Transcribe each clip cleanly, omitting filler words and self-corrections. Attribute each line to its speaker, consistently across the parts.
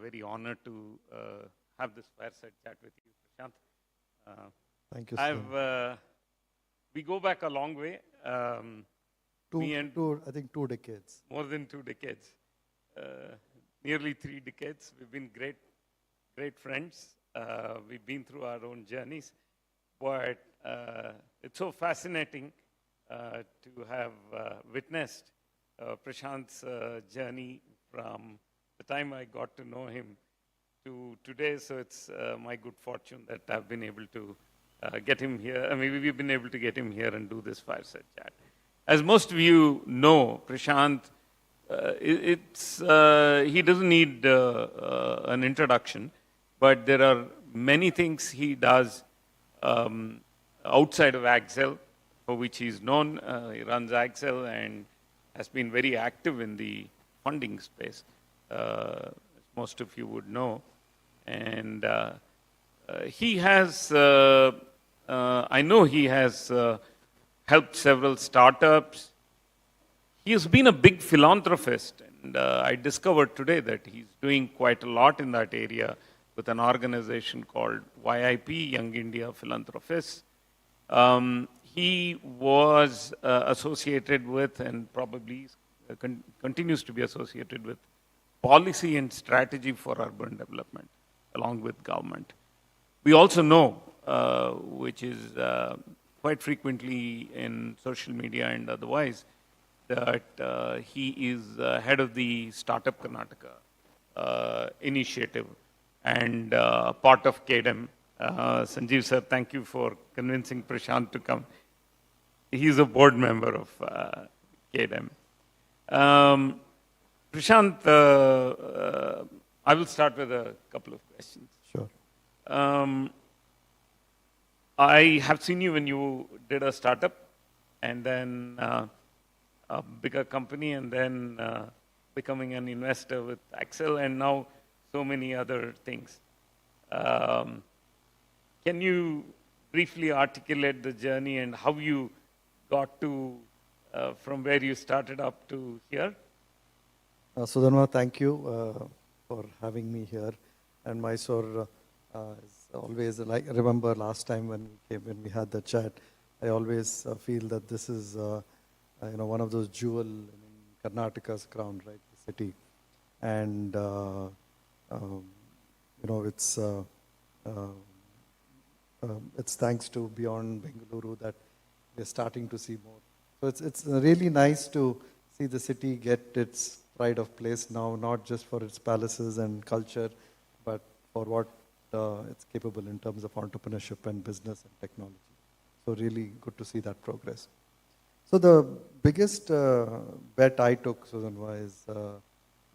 Speaker 1: very honored to have this fireside chat with you, Prashant.
Speaker 2: Thank you, sir.
Speaker 1: We go back a long way.
Speaker 2: I think 2 decades.
Speaker 1: More than 2 decades. Nearly 3 decades. We've been great friends. We've been through our own journeys. But it's so fascinating to have witnessed Prashant's journey from the time I got to know him to today. So it's my good fortune that I've been able to get him here. I mean, we've been able to get him here and do this fireside chat. As most of you know, Prashant, he doesn't need an introduction, but there are many things he does outside of Axel, for which he's known. He runs Axel and has been very active in the funding space, as most of you would know. And he has, I know he has helped several startups. He has been a big philanthropist, and I discovered today that he's doing quite a lot in that area with an organization called YIP, Young India Philanthropists. He was associated with, and probably continues to be associated with, policy and strategy for urban development, along with government. We also know, which is quite frequently in social media and otherwise, that he is head of the Startup Karnataka initiative and part of KDEM. Sanjeev sir, thank you for convincing Prashant to come. He's a board member of KDEM. Prashant, I will start with a couple of questions.
Speaker 2: Sure.
Speaker 1: I have seen you when you did a startup and then a bigger company and then becoming an investor with Axel and now so many other things. Can you briefly articulate the journey and how you got to from where you started up to here?
Speaker 2: Sudhanva, thank you for having me here. And Mysuru is always, like, I remember last time when we had the chat, I always feel that this is one of those jewel in Karnataka's crown, right, the city. And it's thanks to Beyond Bengaluru that we're starting to see more. So it's really nice to see the city get its pride of place now, not just for its palaces and culture, but for what it's capable in terms of entrepreneurship and business and technology. So really good to see that progress. So the biggest bet I took, Sudhanva, is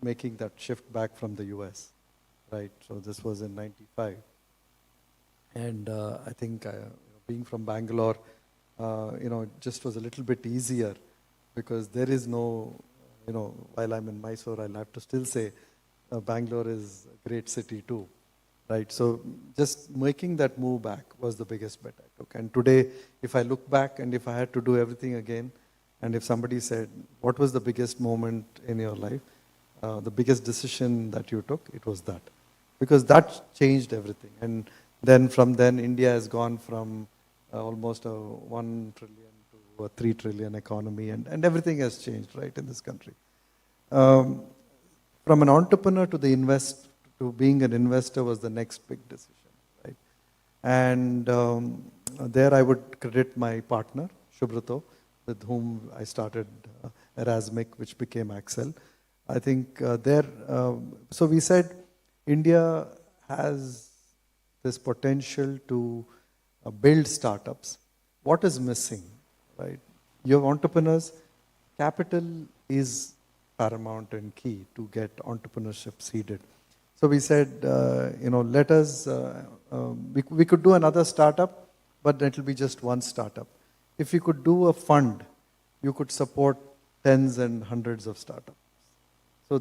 Speaker 2: making that shift back from the US, right? So this was in '95. And I think being from Bangalore, it just was a little bit easier because there is no, while I'm in Mysuru, I'll have to still say Bangalore is a great city too, right? So just making that move back was the biggest bet I took. And today, if I look back and if I had to do everything again, and if somebody said, what was the biggest moment in your life, the biggest decision that you took, it was that. Because that changed everything. And then from then, India has gone from almost a 1 trillion to a 3 trillion economy, and everything has changed, right, in this country. From an entrepreneur to to being an investor was the next big decision, right? And there I would credit my partner, Shubrato, with whom I started Erasmic, which became Axel. I think so we said India has this potential to build startups. What is missing, right? You have entrepreneurs. Capital is paramount and key to get entrepreneurship seeded. So we said, let us, we could do another startup, but it will be just one startup. If you could do a fund, you could support tens and hundreds of startups. So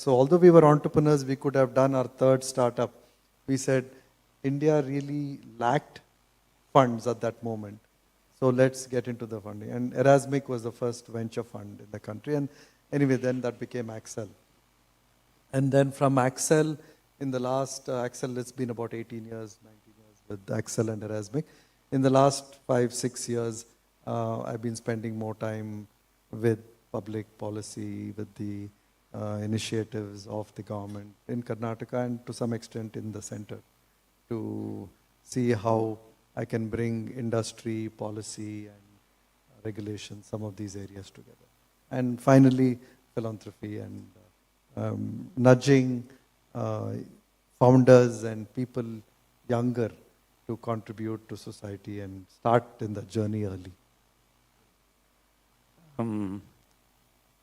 Speaker 2: although we were entrepreneurs, we could have done our third startup. We said, India really lacked funds at that moment. So let's get into the funding. And Erasmic was the first venture fund in the country. And anyway, then that became Axel. And then from Axel, In the last, Axel, it's been about 18 years, 19 years with Axel and Erasmic. In the last 5, 6 years, I've been spending more time with public policy, with the initiatives of the government in Karnataka and to some extent in the center to see how I can bring industry, policy, and regulation, some of these areas together. And finally, philanthropy and nudging founders and people younger to contribute to society and start in the journey early.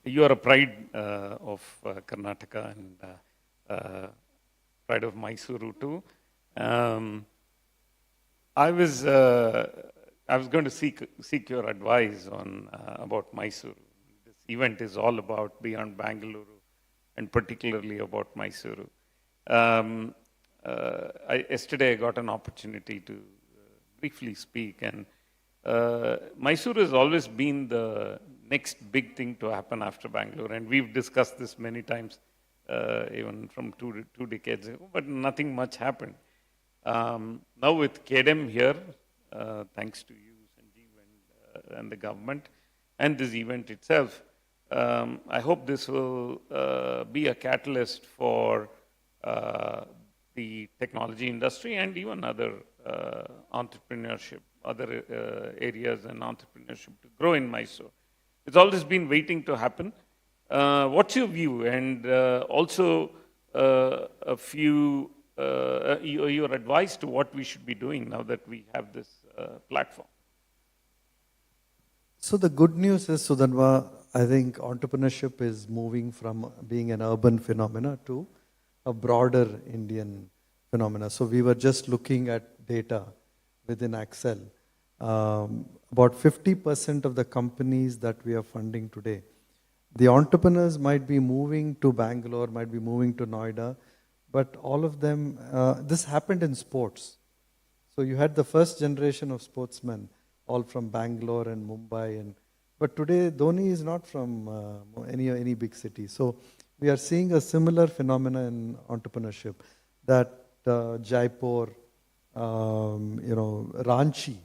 Speaker 1: You are a pride of Karnataka and pride of Mysuru too. I was going to seek your advice on about Mysuru. This event is all about beyond Bangalore, and particularly about Mysuru. Yesterday I got an opportunity to briefly speak, and Mysuru has always been the next big thing to happen after Bangalore, and we've discussed this many times, even from two decades ago, but nothing much happened. Now with KDM here, thanks to you, Sanjeev, and the government, and this event itself, I hope this will be a catalyst for the technology industry and even other entrepreneurship, other areas and entrepreneurship to grow in Mysore. It's always been waiting to happen. What's your view? And also a few, your advice to what we should be doing now that we have this platform.
Speaker 2: So the good news is, Sudanva, I think entrepreneurship is moving from being an urban phenomena to a broader Indian phenomena. So we were just looking at data within Axel. About 50% of the companies that we are funding today, the entrepreneurs might be moving to Bangalore, might be moving to Noida, but all of them, this happened in sports. So you had the first generation of sportsmen, all from Bangalore and Mumbai, but today Dhoni is not from any big city. So we are seeing a similar phenomena in entrepreneurship that Jaipur, Ranchi,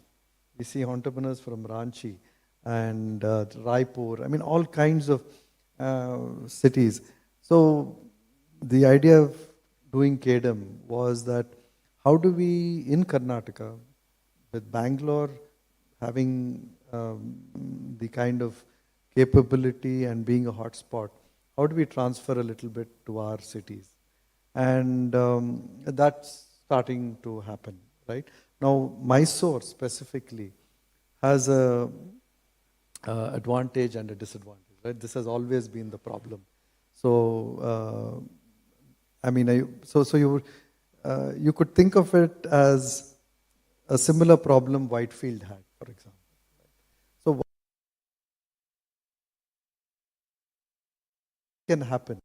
Speaker 2: we see entrepreneurs from Ranchi and Raipur, I mean all kinds of cities. So the idea of doing KDM was that how do we, in Karnataka, with Bangalore having the kind of capability and being a hotspot, how do we transfer a little bit to our cities? And that's starting to happen, right? Now, Mysore specifically has a advantage and a disadvantage, right? This has always been the problem. So, you could think of it as a similar problem Whitefield had, for example. So what can happen?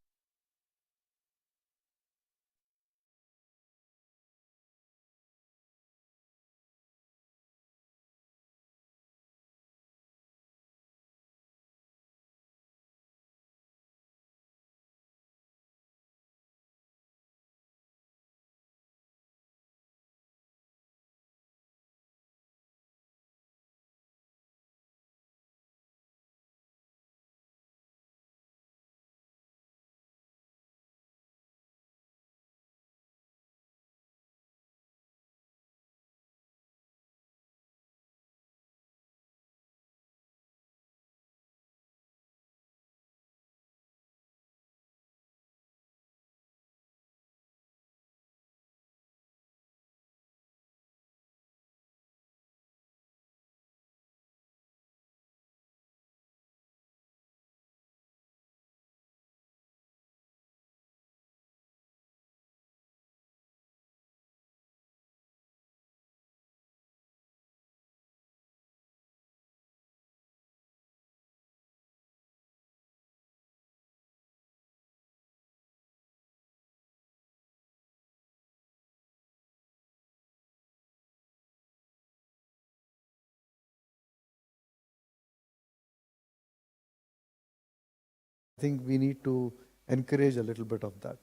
Speaker 2: I think we need to encourage a little bit of that,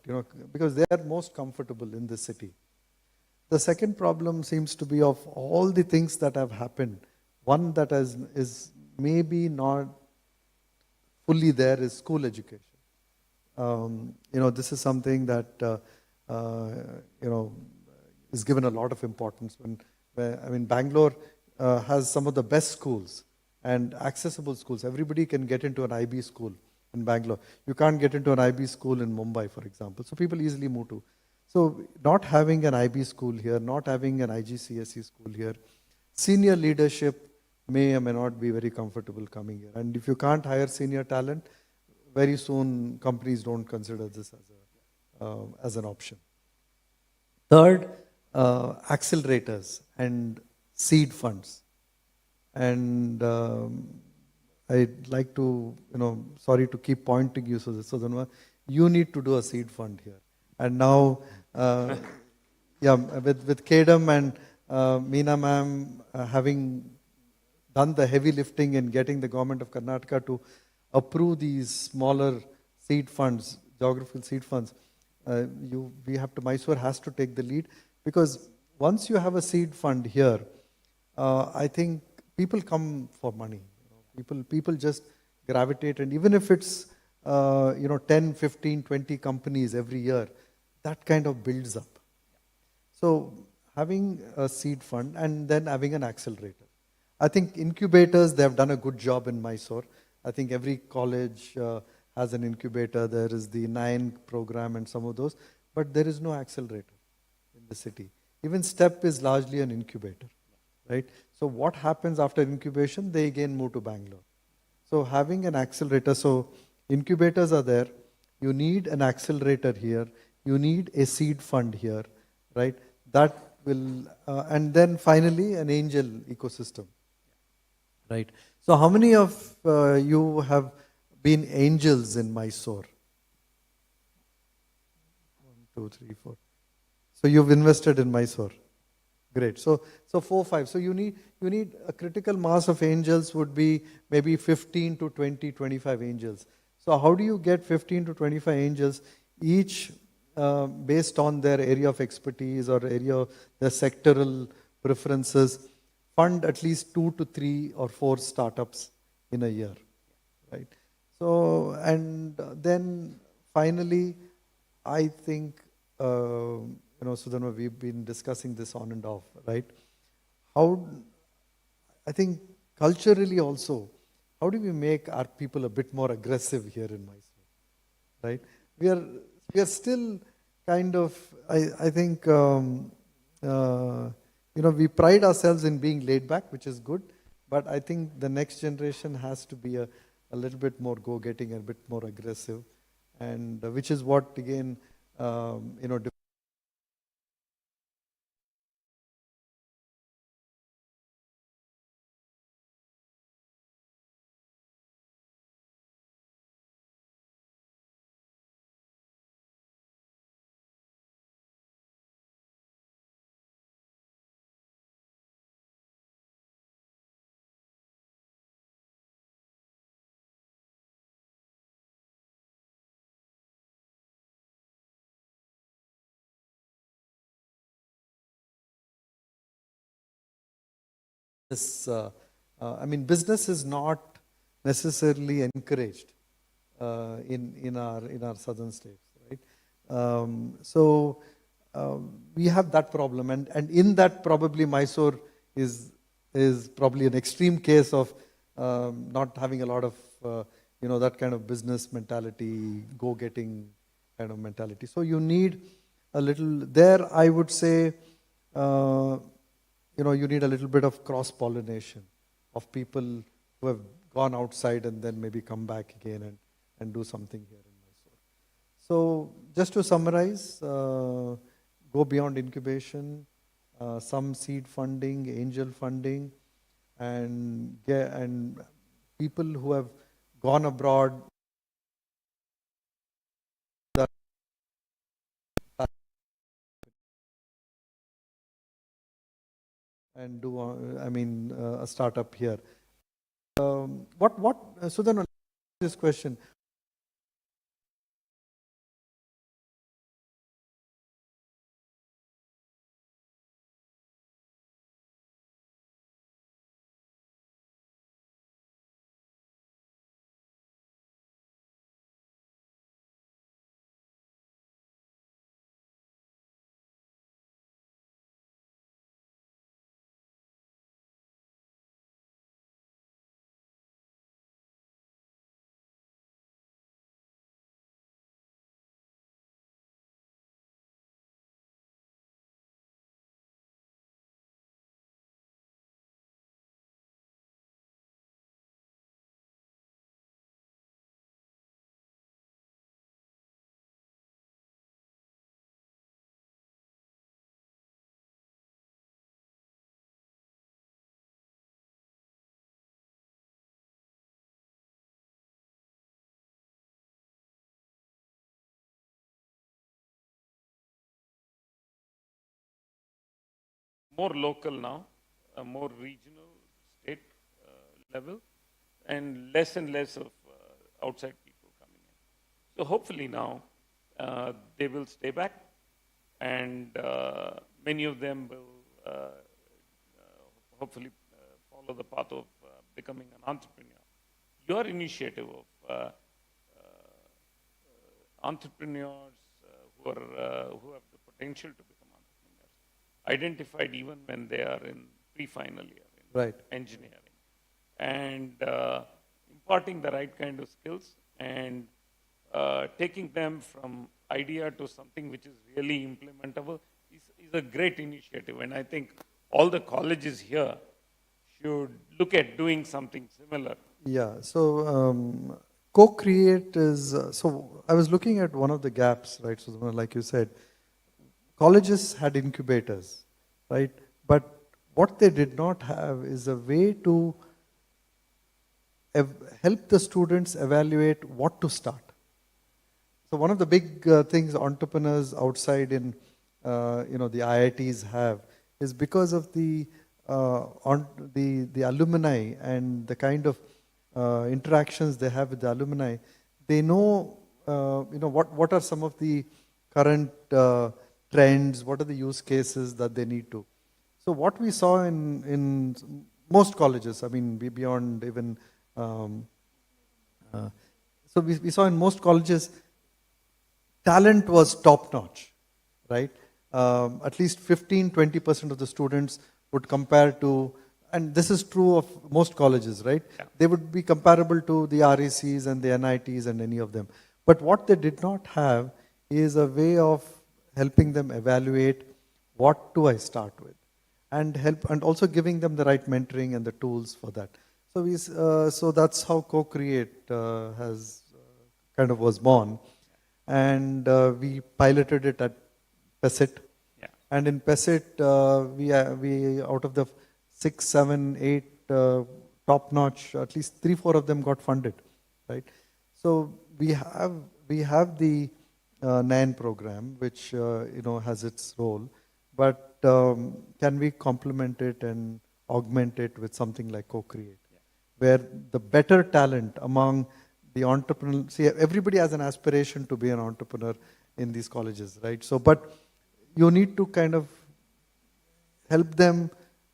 Speaker 2: because they are most comfortable in the city. The second problem seems to be, of all the things that have happened, one that is maybe not fully there is school education. This is something that uh, you know is given a lot of importance. Bangalore has some of the best schools and accessible schools. Everybody can get into an IB school in Bangalore. You can't get into an IB school in Mumbai, for example. So people easily move to. So not having an IB school here, not having an IGCSE school here, senior leadership may or may not be very comfortable coming here. And if you can't hire senior talent, very soon companies don't consider this as an option. Third, accelerators and seed funds. And I'd like to, sorry to keep pointing you, Sudhanva, you need to do a seed fund here. And now, with Kedam and Meena ma'am having done the heavy lifting in getting the government of Karnataka to approve these smaller seed funds, geographical seed funds, Mysuru has to take the lead, because once you have a seed fund here, I think people come for money. People just gravitate, and even if it's 10, 15, 20 companies every year, that kind of builds up. So having a seed fund and then having an accelerator. I think incubators, they have done a good job in Mysore. I think every college has an incubator. There is the 9 program and some of those, but there is no accelerator in the city. Even STEP is largely an incubator, right? So what happens after incubation? They again move to Bangalore. So having an accelerator, so incubators are there. You need an accelerator here. You need a seed fund here, right? That will, and then finally an angel ecosystem, right? So how many of you have been angels in Mysore? 1, 2, 3, 4. So you've invested in Mysore. Great. So 4, 5. So you need a critical mass of angels would be maybe 15 to 20, 25 angels. So how do you get 15 to 25 angels, each based on their area of expertise or their sectoral preferences, fund at least 2 to 3 or 4 startups in a year, right? So, and then finally, I think, Sudhanva, we've been discussing this on and off, right? I think culturally also, how do we make our people a bit more aggressive here in Mysore, right? We are still kind of, I think, we pride ourselves in being laid back, which is good, but I think the next generation has to be a little bit more go-getting, a bit more aggressive, and which is what, again, this, business is not necessarily encouraged in our southern states, right? We have that problem, and in that probably Mysore is probably an extreme case of not having a lot of that kind of business mentality, go-getting kind of mentality. So you need a little there. I would say. You need a little bit of cross-pollination of people who have gone outside and then maybe come back again and do something here in Mysore. So just to summarize, go beyond incubation, some seed funding, angel funding, and people who have gone abroad, and do, a startup here. So then this question,
Speaker 1: more local now, more regional, state level, and less of outside people coming in. So hopefully now they will stay back, and many of them will hopefully follow the path of becoming an entrepreneur. Your initiative of entrepreneurs who have the potential to become entrepreneurs, identified even when they are in pre-final year in
Speaker 2: Right.
Speaker 1: engineering, and imparting the right kind of skills and taking them from idea to something which is really implementable is a great initiative. And I think all the colleges here should look at doing something similar.
Speaker 2: Yeah, so co-create is, so I was looking at one of the gaps, right? So like you said, colleges had incubators, right? But what they did not have is a way to help the students evaluate what to start. So one of the big things entrepreneurs outside in the IITs have is because of the alumni and the kind of interactions they have with the alumni. They know what are some of the current trends, what are the use cases that they need to. So what we saw in most colleges, I mean beyond even so we saw in most colleges talent was top notch, right? At least 15-20% of the students would compare to, and this is true of most colleges, right?
Speaker 1: Yeah.
Speaker 2: They would be comparable to the RECs and the NITs and any of them. But what they did not have is a way of helping them evaluate what do I start with, and help, and also giving them the right mentoring and the tools for that. So that's how co-create has kind of was born, and we piloted it at PESIT.
Speaker 1: Yeah.
Speaker 2: And in PESIT, we out of the 6, 7, 8 top-notch, at least 3, 4 of them got funded, right? So we have the NAN program, which has its role, but can we complement it and augment it with something like co-create, where the better talent among the entrepreneur, see, everybody has an aspiration to be an entrepreneur in these colleges, right? So, but you need to kind of help them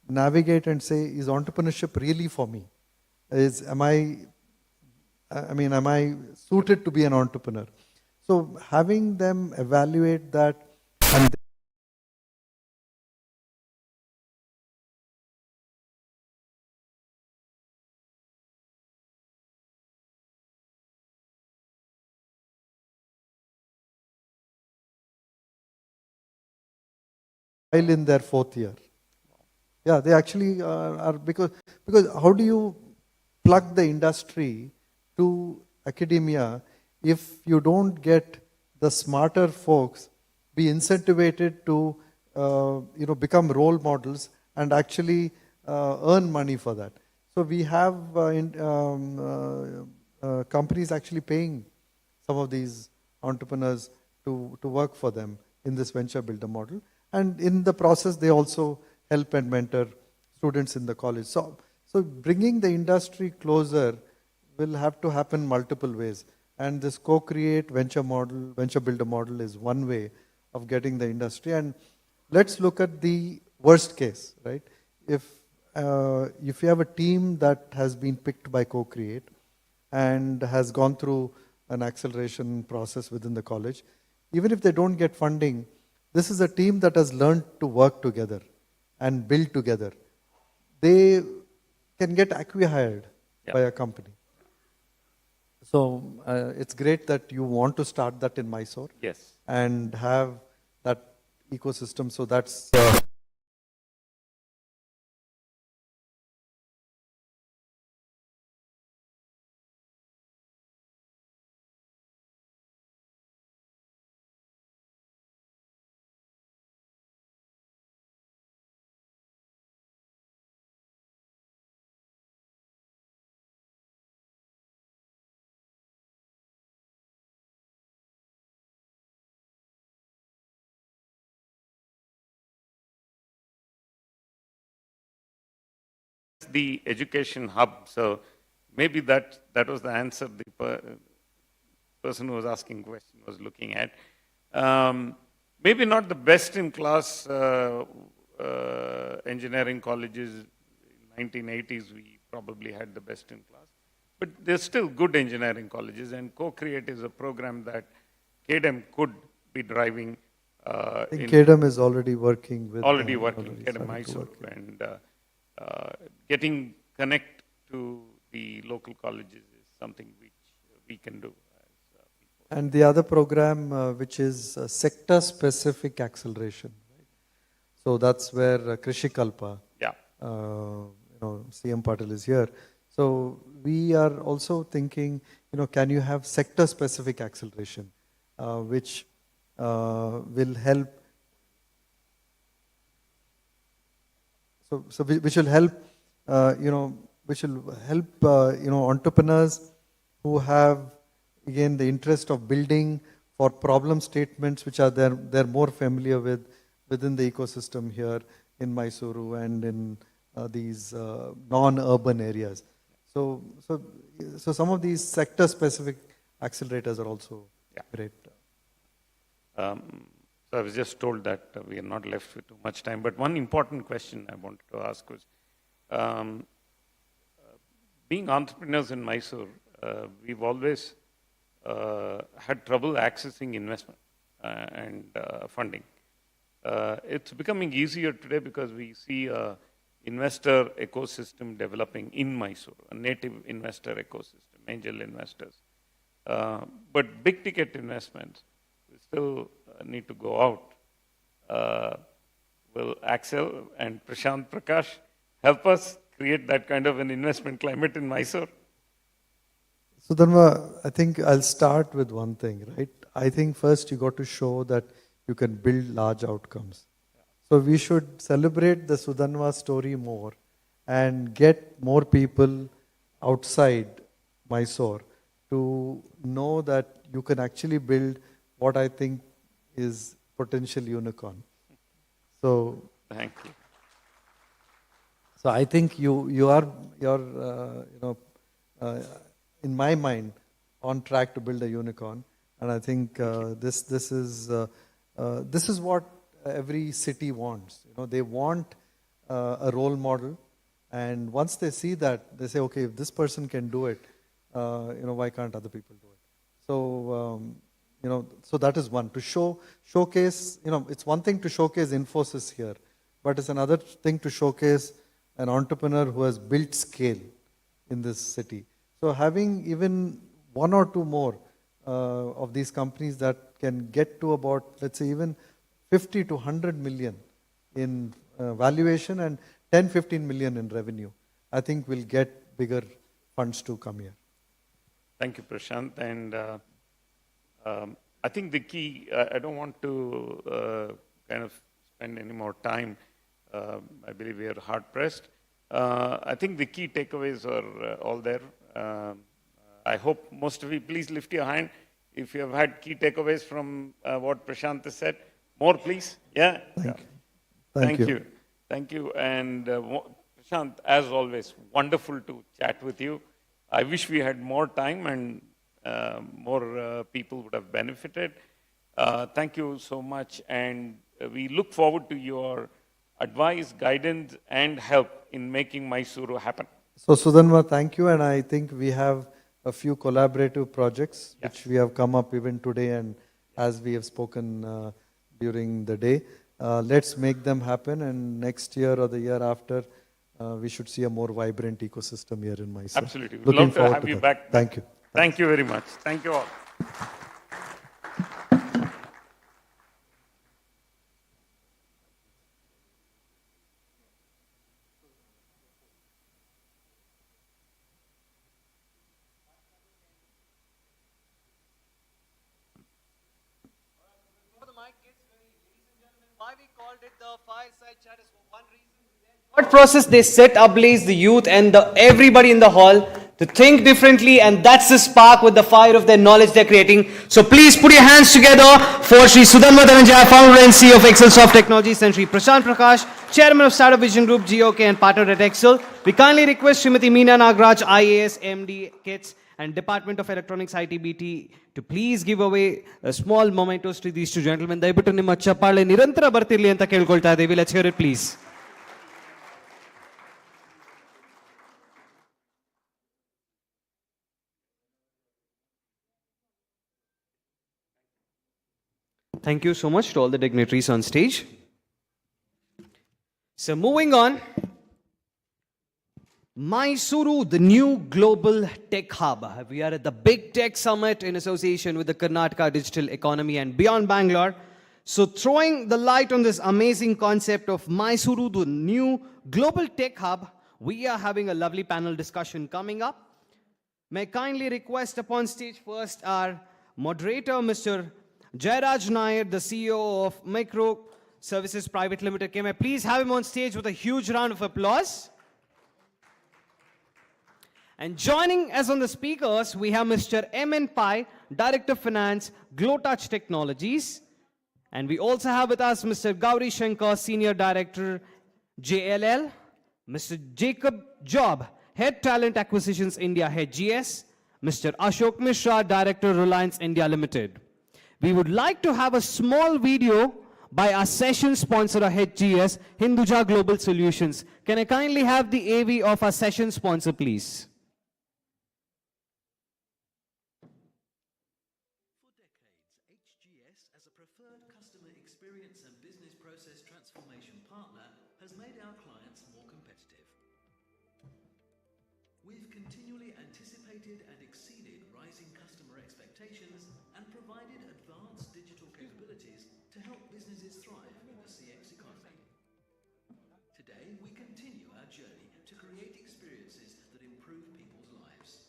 Speaker 2: navigate and say, is entrepreneurship really for me? Am I suited to be an entrepreneur? So having them evaluate that, and while in their 4th year. Yeah, they actually are, because how do you plug the industry to academia if you don't get the smarter folks be incentivated to become role models and actually earn money for that. So we have companies actually paying some of these entrepreneurs to work for them in this venture builder model. And in the process, they also help and mentor students in the college. So bringing the industry closer will have to happen multiple ways. And this co-create venture builder model is one way of getting the industry. And let's look at the worst case, right? If you have a team that has been picked by co-create and has gone through an acceleration process within the college, even if they don't get funding, this is a team that has learned to work together and build together. They can get acqui-hired by a company. So it's great that you want to start that in Mysore.
Speaker 1: Yes.
Speaker 2: And have that ecosystem. So that's
Speaker 1: the education hub. So maybe that was the answer the person who was asking question was looking at. Maybe not the best in class engineering colleges. In 1980s, we probably had the best in class. But there's still good engineering colleges, and Co-Create is a program that KDM could be driving.
Speaker 2: I think KDM is already working with.
Speaker 1: Already working, KDM Mysuru, and getting connect to the local colleges is something which we can do.
Speaker 2: And the other program, which is sector-specific acceleration. Right? So that's where Krishi Kalpa, CM Patil is here. So we are also thinking, can you have sector-specific acceleration, which will help. So which will help, entrepreneurs who have, again, the interest of building for problem statements which are they're more familiar with within the ecosystem here in Mysuru and in these non-urban areas. So some of these sector-specific accelerators are also great.
Speaker 1: So I was just told that we are not left with too much time. But one important question I wanted to ask was, being entrepreneurs in Mysuru, we've always had trouble accessing investment and funding. It's becoming easier today because we see a investor ecosystem developing in Mysuru, a native investor ecosystem, angel investors. But big ticket investments, we still need to go out. Will Axel and Prashant Prakash help us create that kind of an investment climate in Mysuru?
Speaker 2: So Dhanva, I think I'll start with one thing, right? I think first you got to show that you can build large outcomes. So we should celebrate the Sudhanva story more and get more people outside Mysore to know that you can actually build what I think is potential unicorn. So
Speaker 1: thank you.
Speaker 2: So I think you're in my mind on track to build a unicorn, and I think this is what every city wants. They want a role model, and once they see that, they say, okay, if this person can do it, why can't other people do it? So so that is one, to showcase. It's one thing to showcase Infosys here, but it's another thing to showcase an entrepreneur who has built scale in this city. So having even one or two more of these companies that can get to about, let's say, even 50 to 100 million in valuation and 10-15 million in revenue, I think we'll get bigger funds to come here.
Speaker 1: Thank you, Prashant. And I think the key, I don't want to kind of spend any more time. I believe we are hard pressed. I think the key takeaways are all there. I hope most of you, please lift your hand if you have had key takeaways from what Prashant has said. More, please. Yeah.
Speaker 2: Thank you.
Speaker 1: Thank you. And Prashant, as always, wonderful to chat with you. I wish we had more time and more people would have benefited. Thank you so much. And we look forward to your advice, guidance, and help in making Mysuru happen.
Speaker 2: So Sudhanva, thank you. And I think we have a few collaborative projects which we have come up even today and as we have spoken during the day. Let's make them happen, and next year or the year after, we should see a more vibrant ecosystem here in Mysuru.
Speaker 1: Absolutely. We'd love to have you back.
Speaker 2: Thank you.
Speaker 1: Thank you very much. Thank you all.
Speaker 3: Why we called it the fireside chat is for one reason. What process they set ablaze the youth and everybody in the hall to think differently, and that's the spark with the fire of their knowledge they're creating. So please put your hands together for Sri Sudhanva Dhananjaya, founder and CEO of Excelsoft Technologies, and Sri Prashant Prakash, chairman of Startup Vision Group, GOK, and partner at Excel. We kindly request Srimati Meena Nagraj, IAS, MD, KITS, and Department of Electronics, ITBT, to please give away a small mementos to these two gentlemen. ದಯವಿಟ್ಟು ನಿಮ್ಮ ಚಪ್ಪಾಳೆ ನಿರಂತರ ಬರ್ತಿರ್ಲಿ ಅಂತ ಕೇಳ್ಕೊಳ್ತಾ ಇದ್ದೀವಿ. Let's hear it, please. Thank you so much to all the dignitaries on stage. So moving on, Mysuru, the new global tech hub. We are at the Big Tech Summit in association with the Karnataka Digital Economy and Beyond Bangalore. So throwing the light on this amazing concept of Mysuru, the new global tech hub, we are having a lovely panel discussion coming up. May I kindly request upon stage first our moderator, Mr. Jairaj Nair, the CEO of Micro Services Private Limited. Can I please have him on stage with a huge round of applause? And joining us on the speakers, we have Mr. M.N. Pai, Director of Finance, Glowtouch Technologies. And we also have with us Mr. Gauri Shankar, Senior Director, JLL. Mr. Jacob Job, Head Talent Acquisitions India, Head GS. Mr. Ashok Mishra, Director, Reliance India Limited. We would like to have a small video by our session sponsor, HGS, Hinduja Global Solutions. Can I kindly have the AV of our session sponsor, please?
Speaker 4: For decades, HGS, as a preferred customer experience and business process transformation partner, has made our clients more competitive. We've continually anticipated and exceeded rising customer expectations and provided advanced digital capabilities to help businesses thrive in the CX economy. Today, we continue our journey to create experiences that improve people's lives.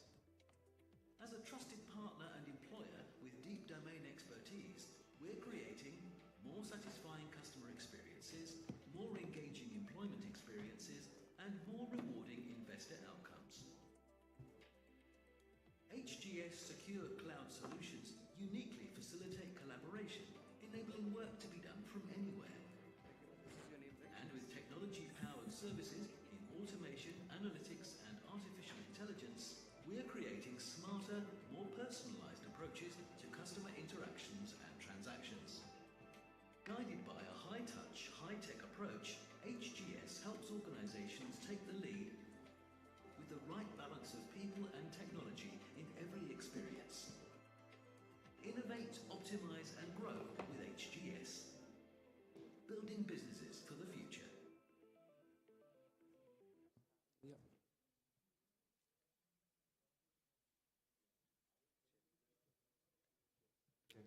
Speaker 4: As a trusted partner and employer with deep domain expertise, we're creating more satisfying customer experiences, more engaging employment experiences, and more rewarding investor outcomes. HGS Secure Cloud Solutions uniquely facilitate collaboration, enabling work to be done from anywhere. And with technology-powered services in automation, analytics, and artificial intelligence, we are creating smarter, more personalized approaches to customer interactions and transactions. Guided by a high-touch, high-tech approach, HGS helps organizations take the lead with the right balance of people and technology in every experience. Innovate, optimize, and grow with HGS. Building businesses for the future.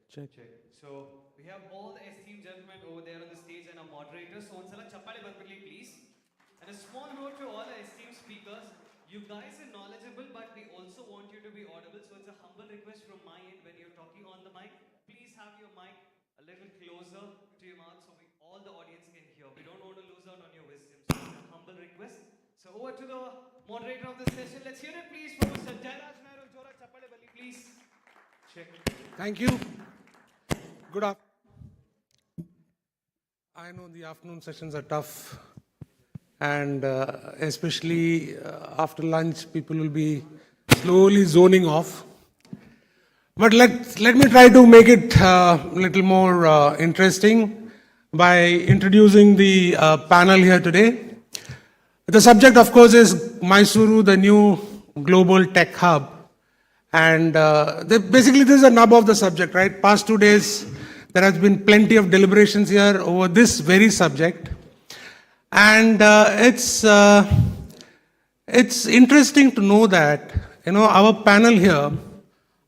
Speaker 5: Check. So we have all the esteemed gentlemen over there on the stage and our moderators. So onsala chappale barpili, please. And a small note to all our esteemed speakers. You guys are knowledgeable, but we also want you to be audible. So it's a humble request from my end when you're talking on the mic. Please have your mic a little closer to your mouth so all the audience can hear. We don't want to lose out on your wisdom. So it's a humble request. So over to the moderator of this session. Let's hear it, please, from Mr. Jairaj Nair. Jora chappale balli, please. Check.
Speaker 6: Thank you. Good afternoon. I know the afternoon sessions are tough, and especially after lunch, people will be slowly zoning off. But let me try to make it a little more interesting by introducing the panel here today. The subject, of course, is Mysuru, the new global tech hub. And basically, this is a nub of the subject, right? Past 2 days, there has been plenty of deliberations here over this very subject. And it's interesting to know that, our panel here,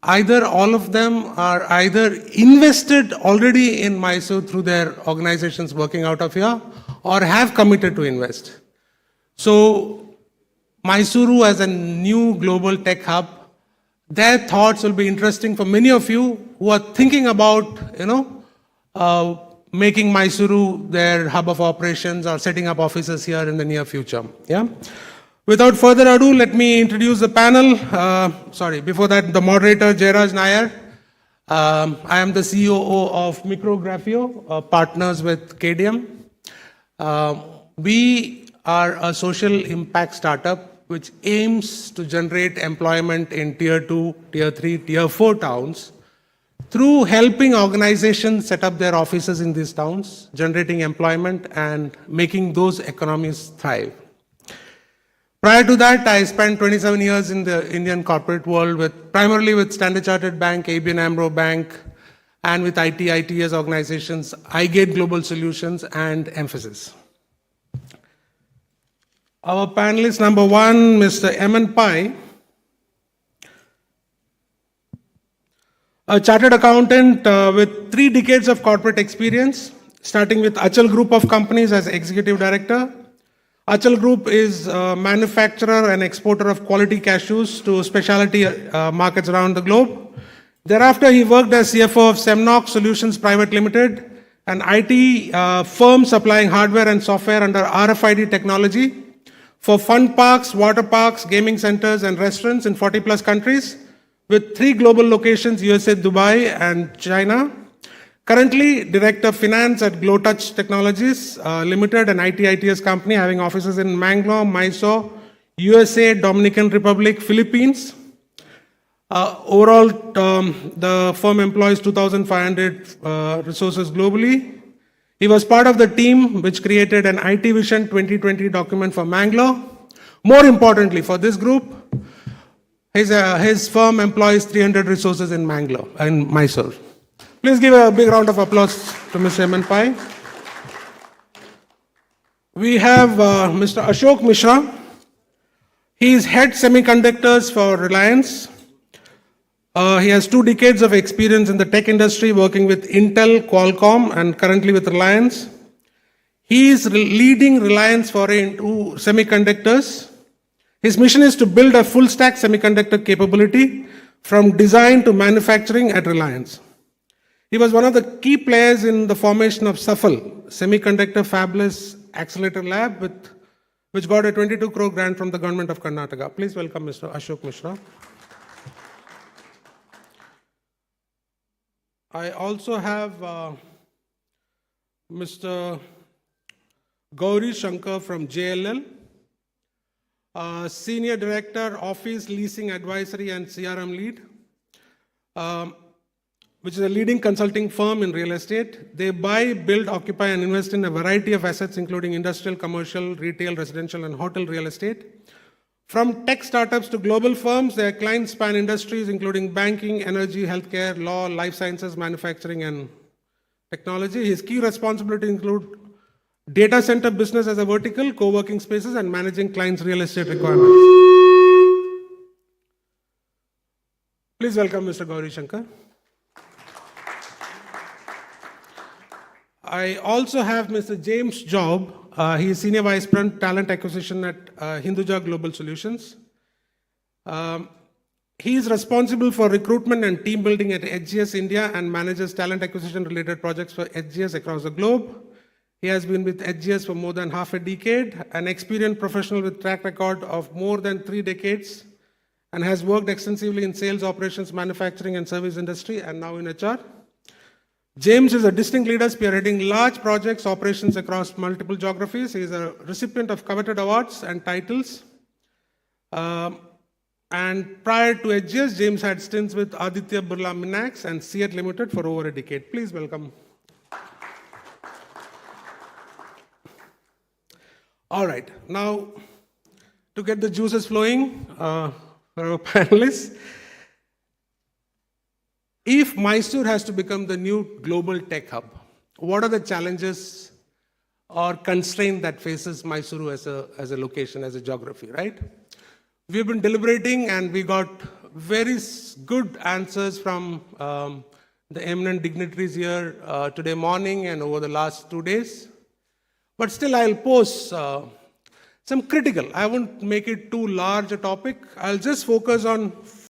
Speaker 6: either all of them are either invested already in Mysuru through their organizations working out of here, or have committed to invest. So, Mysuru as a new global tech hub, their thoughts will be interesting for many of you who are thinking about, making Mysuru their hub of operations or setting up offices here in the near future. Yeah. Without further ado, let me introduce the panel. Before that, the moderator, Jairaj Nair. I am the COO of Micrographio, partners with KDM. We are a social impact startup which aims to generate employment in Tier 2, Tier 3, Tier 4 towns through helping organizations set up their offices in these towns, generating employment and making those economies thrive. Prior to that, I spent 27 years in the Indian corporate world, primarily with Standard Chartered Bank, ABN AMRO Bank, and with ITS organizations, iGate Global Solutions, and Emphasis. Our panelist number one, Mr. M.N. Pai, a chartered accountant with 3 decades of corporate experience, starting with Achal Group of Companies as Executive Director. Achal Group is a manufacturer and exporter of quality cashews to specialty markets around the globe. Thereafter, he worked as CFO of Semnox Solutions Private Limited, an IT firm supplying hardware and software under RFID technology for fun parks, water parks, gaming centers, and restaurants in 40+ countries, with 3 global locations, USA, Dubai, and China. Currently, Director of Finance at GlowTouch Technologies Limited, an ITS company having offices in Mangalore, Mysuru, USA, Dominican Republic, Philippines. Overall, the firm employs 2,500 resources globally. He was part of the team which created an IT Vision 2020 document for Mangalore. More importantly, for this group, his firm employs 300 resources in Mangalore and Mysuru. Please give a big round of applause to Mr. M.N. Pai. We have Mr. Ashok Mishra. He is head semiconductors for Reliance. He has 2 decades of experience in the tech industry, working with Intel, Qualcomm, and currently with Reliance. He is leading Reliance foray into semiconductors. His mission is to build a full-stack semiconductor capability from design to manufacturing at Reliance. He was one of the key players in the formation of SAFL, Semiconductor Fabless Accelerator Lab, which got a 22 crore grant from the government of Karnataka. Please welcome Mr. Ashok Mishra. I also have Mr. Gauri Shankar from JLL, Senior Director, Office Leasing Advisory and CRM Lead, which is a leading consulting firm in real estate. They buy, build, occupy, and invest in a variety of assets, including industrial, commercial, retail, residential, and hotel real estate. From tech startups to global firms, their clients span industries including banking, energy, healthcare, law, life sciences, manufacturing, and technology. His key responsibilities include data center business as a vertical, co-working spaces, and managing clients' real estate requirements. Please welcome Mr. Gauri Shankar. I also have Mr. James Job. He is Senior Vice President, Talent Acquisition at Hinduja Global Solutions. He is responsible for recruitment and team building at HGS India and manages talent acquisition related projects for HGS across the globe. He has been with HGS for more than half a decade, an experienced professional with track record of more than 3 decades, and has worked extensively in sales, operations, manufacturing, and service industry, and now in HR. James is a distinct leader spearheading large projects, operations across multiple geographies. He is a recipient of coveted awards and titles. And prior to HGS, James had stints with Aditya Birla Minax and CEAT Limited for over a decade. Please welcome. All right, now to get the juices flowing for our panelists. If Mysuru has to become the new global tech hub, what are the challenges or constraints that faces Mysuru as a location, as a geography, right? We've been deliberating and we got very good answers from the eminent dignitaries here today morning and over the last 2 days. But still I'll pose some critical, I won't make it too large a topic. I'll just focus on